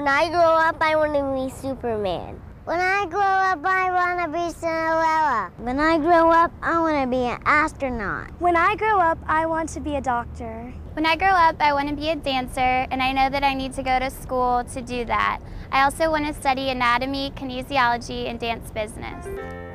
When I grow up, I want to be Superman. When I grow up, I want to be Cinderella. When I grow up, I want to be an astronaut. When I grow up, I want to be a doctor. When I grow up, I want to be a dancer, and I know that I need to go to school to do that. I also want to study anatomy, kinesiology, and dance business.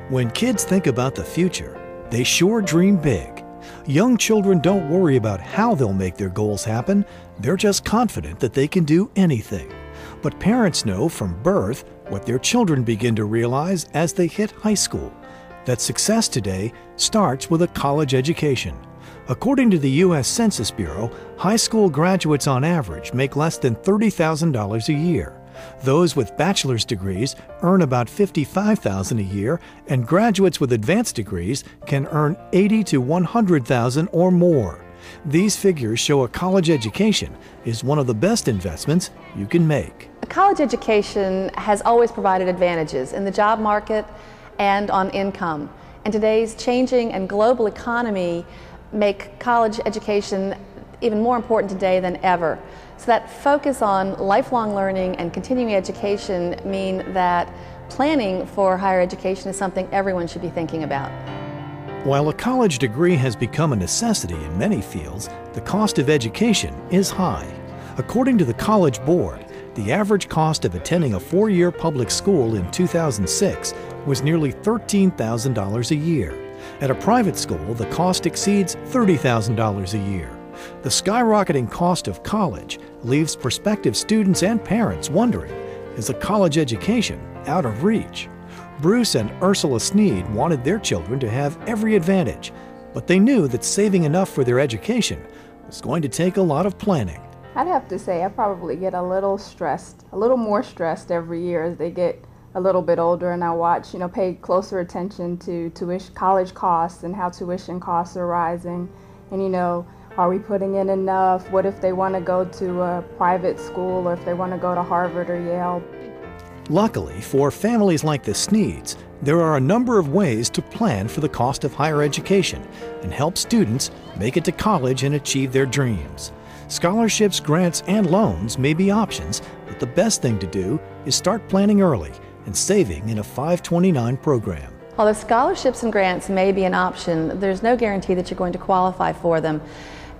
When kids think about the future, they sure dream big. Young children don't worry about how they'll make their goals happen. They're just confident that they can do anything. But parents know from birth what their children begin to realize as they hit high school, that success today starts with a college education. According to the U.S. Census Bureau, high school graduates on average make less than $30,000 a year. Those with bachelor's degrees earn about $55,000 a year, and graduates with advanced degrees can earn $80,000 to $100,000 or more. These figures show a college education is one of the best investments you can make. A college education has always provided advantages in the job market and on income. And today's changing and global economy make college education even more important today than ever. So that focus on lifelong learning and continuing education mean that planning for higher education is something everyone should be thinking about. While a college degree has become a necessity in many fields, the cost of education is high. According to the College Board, the average cost of attending a four-year public school in 2006 was nearly $13,000 a year. At a private school, the cost exceeds $30,000 a year. The skyrocketing cost of college leaves prospective students and parents wondering, is a college education out of reach? Bruce and Ursula Sneed wanted their children to have every advantage, but they knew that saving enough for their education was going to take a lot of planning. I'd have to say I probably get a little more stressed every year as they get a little bit older, and I watch, pay closer attention to college costs and how tuition costs are rising, and are we putting in enough? What if they want to go to a private school, or if they want to go to Harvard or Yale? Luckily, for families like the Sneeds, there are a number of ways to plan for the cost of higher education and help students make it to college and achieve their dreams. Scholarships, grants, and loans may be options, but the best thing to do is start planning early and saving in a 529 program. Although scholarships and grants may be an option, there's no guarantee that you're going to qualify for them.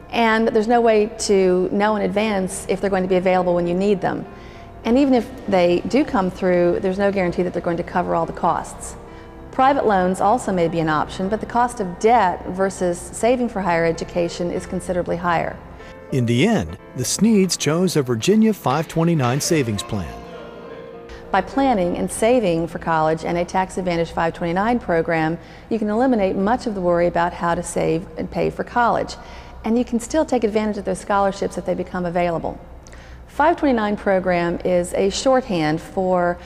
And there's no way to know in advance if they're going to be available when you need them. And even if they do come through, there's no guarantee that they're going to cover all the costs. Private loans also may be an option, but the cost of debt versus saving for higher education is considerably higher. In the end, the Sneeds chose a Virginia 529 savings plan. By planning and saving for college and a tax-advantaged 529 program, you can eliminate much of the worry about how to save and pay for college. And you can still take advantage of those scholarships if they become available. 529 program is a shorthand for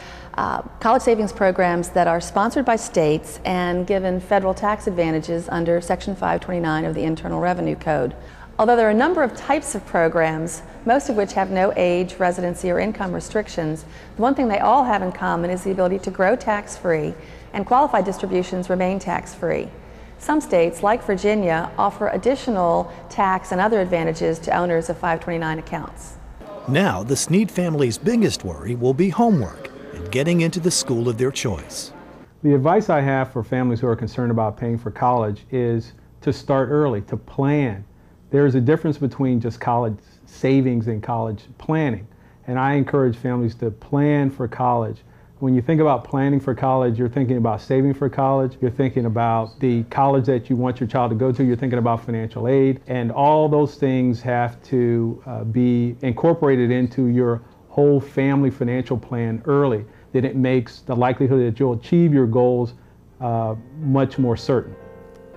college savings programs that are sponsored by states and given federal tax advantages under Section 529 of the Internal Revenue Code. Although there are a number of types of programs, most of which have no age, residency, or income restrictions, the one thing they all have in common is the ability to grow tax-free, and qualified distributions remain tax-free. Some states, like Virginia, offer additional tax and other advantages to owners of 529 accounts. Now, the Sneed family's biggest worry will be homework and getting into the school of their choice. The advice I have for families who are concerned about paying for college is to start early, to plan. There's a difference between just college savings and college planning, and I encourage families to plan for college. When you think about planning for college, you're thinking about saving for college, you're thinking about the college that you want your child to go to, you're thinking about financial aid, and all those things have to be incorporated into your whole family financial plan early. Then it makes the likelihood that you'll achieve your goals much more certain.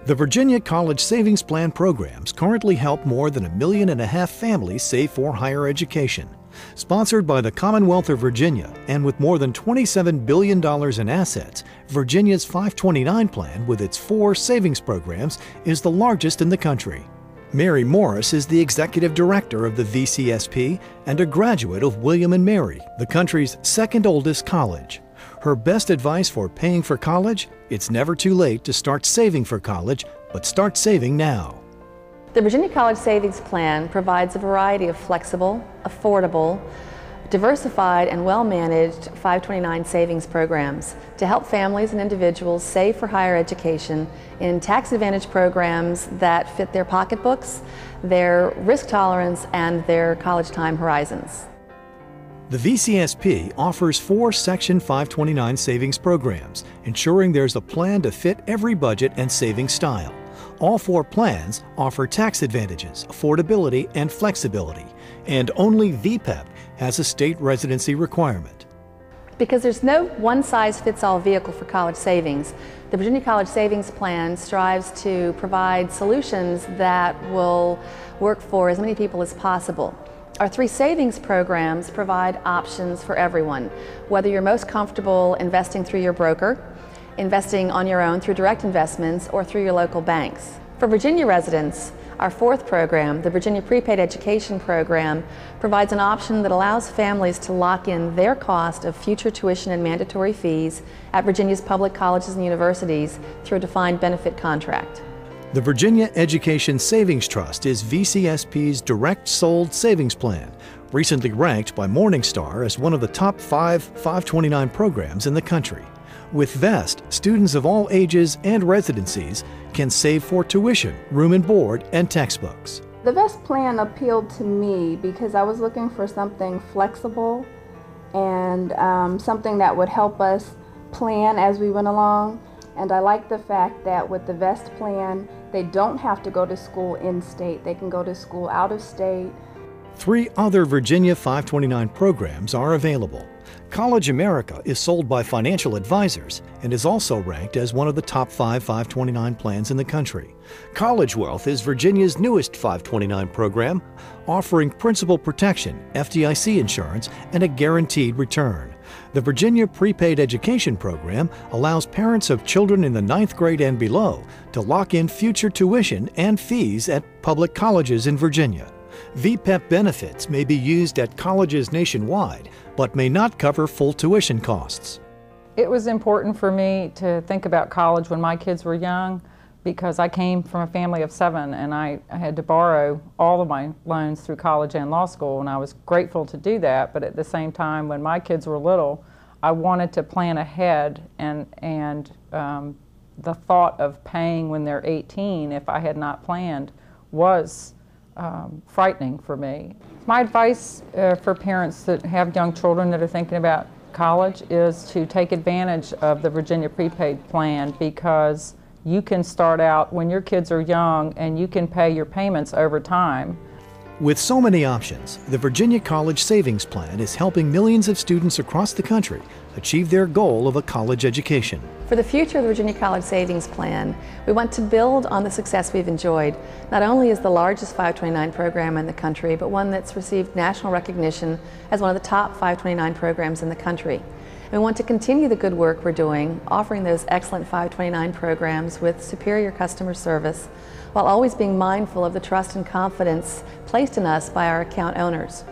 The Virginia College Savings Plan programs currently help more than 1.5 million families save for higher education. Sponsored by the Commonwealth of Virginia and with more than $27 billion in assets, Virginia's 529 plan with its 4 savings programs is the largest in the country. Mary Morris is the executive director of the VCSP and a graduate of William & Mary, the country's second oldest college. Her best advice for paying for college? It's never too late to start saving for college, but start saving now. The Virginia College Savings Plan provides a variety of flexible, affordable, diversified and well-managed 529 savings programs to help families and individuals save for higher education in tax-advantaged programs that fit their pocketbooks, their risk tolerance, and their college time horizons. The VCSP offers 4 Section 529 savings programs, ensuring there's a plan to fit every budget and saving style. All 4 plans offer tax advantages, affordability, and flexibility, and only VPEP has a state residency requirement. Because there's no one-size-fits-all vehicle for college savings, the Virginia College Savings Plan strives to provide solutions that will work for as many people as possible. Our 3 savings programs provide options for everyone, whether you're most comfortable investing through your broker, investing on your own through direct investments, or through your local banks. For Virginia residents, our 4th program, the Virginia Prepaid Education Program, provides an option that allows families to lock in their cost of future tuition and mandatory fees at Virginia's public colleges and universities through a defined benefit contract. The Virginia Education Savings Trust is VCSP's direct sold savings plan, recently ranked by Morningstar as one of the top 5 529 programs in the country. With VEST, students of all ages and residencies can save for tuition, room and board, and textbooks. The VEST plan appealed to me because I was looking for something flexible and something that would help us plan as we went along. And I like the fact that with the VEST plan, they don't have to go to school in-state. They can go to school out of state. 3 other Virginia 529 programs are available. College America is sold by Financial Advisors and is also ranked as one of the top 5 529 plans in the country. College Wealth is Virginia's newest 529 program, offering principal protection, FDIC insurance, and a guaranteed return. The Virginia Prepaid Education Program allows parents of children in the 9th grade and below to lock in future tuition and fees at public colleges in Virginia. VPEP benefits may be used at colleges nationwide, but may not cover full tuition costs. It was important for me to think about college when my kids were young because I came from a family of 7 and I had to borrow all of my loans through college and law school, and I was grateful to do that, but at the same time when my kids were little I wanted to plan ahead, and the thought of paying when they're 18 if I had not planned was frightening for me. My advice for parents that have young children that are thinking about college is to take advantage of the Virginia Prepaid Plan because you can start out when your kids are young and you can pay your payments over time. With so many options, the Virginia College Savings Plan is helping millions of students across the country achieve their goal of a college education. For the future of the Virginia College Savings Plan, we want to build on the success we've enjoyed, not only as the largest 529 program in the country, but one that's received national recognition as one of the top 529 programs in the country. And we want to continue the good work we're doing, offering those excellent 529 programs with superior customer service, while always being mindful of the trust and confidence placed in us by our account owners.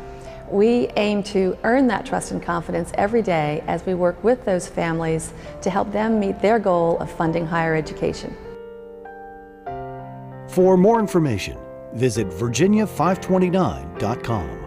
We aim to earn that trust and confidence every day as we work with those families to help them meet their goal of funding higher education. For more information, visit virginia529.com.